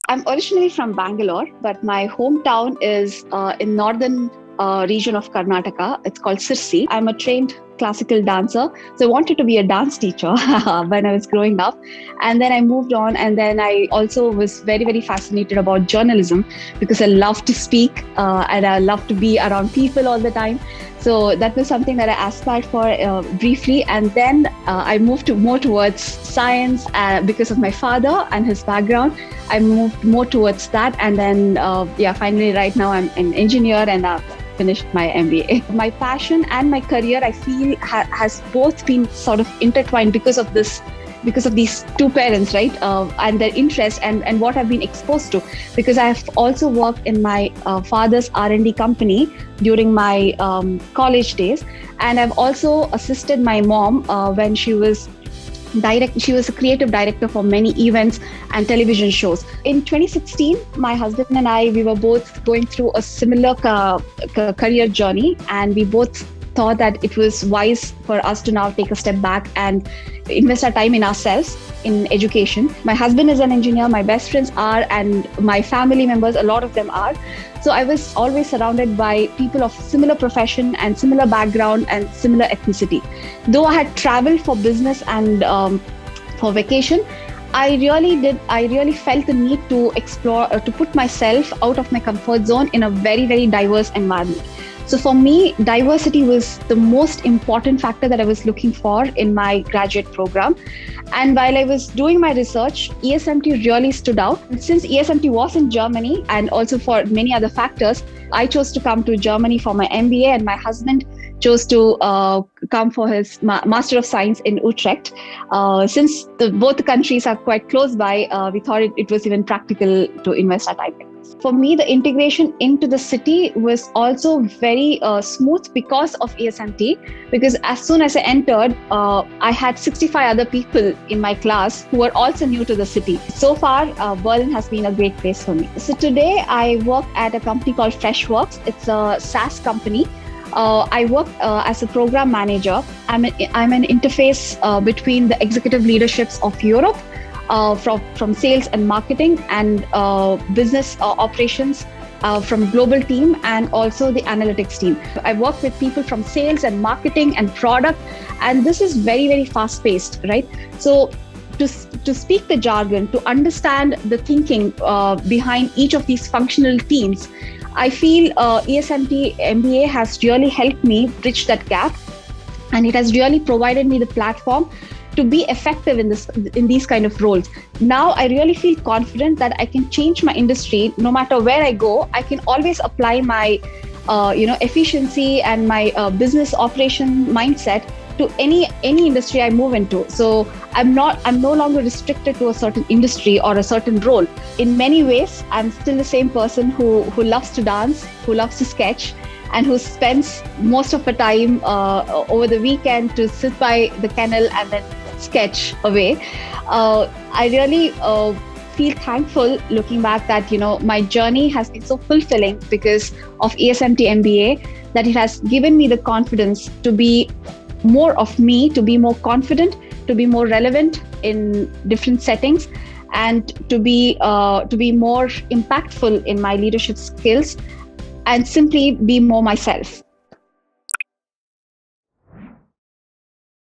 I'm originally from Bangalore, but my hometown is in northern region of Karnataka. It's called Sirsi. I'm a trained classical dancer. So I wanted to be a dance teacher when I was growing up. And then I moved on. And then I also was very, very fascinated about journalism because I love to speak and I love to be around people all the time. So that was something that I aspired for briefly. And then I moved more towards science because of my father and his background. I moved more towards that. And then, finally, right now I'm an engineer and I've finished my MBA. My passion and my career, I feel, has both been sort of intertwined because of these two parents, right? And their interest and what I've been exposed to. Because I've also worked in my father's R&D company during my college days. And I've also assisted my mom when she was a creative director for many events and television shows. In 2016, my husband and I, we were both going through a similar career journey, and we both thought that it was wise for us to now take a step back and invest our time in ourselves, in education. My husband is an engineer, my best friends are, and my family members, a lot of them are. So I was always surrounded by people of similar profession and similar background and similar ethnicity. Though I had traveled for business and for vacation, I really felt the need to explore, to put myself out of my comfort zone in a very, very diverse environment. So for me, diversity was the most important factor that I was looking for in my graduate program. And while I was doing my research, ESMT really stood out. Since ESMT was in Germany and also for many other factors, I chose to come to Germany for my MBA, and my husband chose to come for his Master of Science in Utrecht. Since both the countries are quite close by, we thought it was even practical to invest our time in this. For me, the integration into the city was also very smooth because of ESMT, because as soon as I entered, I had 65 other people in my class who were also new to the city. So far, Berlin has been a great place for me. So today, I work at a company called Freshworks. It's a SaaS company. I work as a program manager. I'm an interface between the executive leaderships of Europe, from sales and marketing and business operations, from global team and also the analytics team. I work with people from sales and marketing and product, and this is very, very fast paced, right? So to speak the jargon, to understand the thinking behind each of these functional teams, I feel ESMT MBA has really helped me bridge that gap, and it has really provided me the platform to be effective in these kind of roles. Now I really feel confident that I can change my industry no matter where I go. I can always apply my efficiency and my business operation mindset to any industry I move into. So I'm no longer restricted to a certain industry or a certain role. In many ways, I'm still the same person who loves to dance, who loves to sketch, and who spends most of the time over the weekend to sit by the kennel and then sketch away. I really feel thankful looking back that my journey has been so fulfilling because of ESMT MBA, that it has given me the confidence to be more of me, to be more confident, to be more relevant in different settings, and to be more impactful in my leadership skills, and simply be more myself.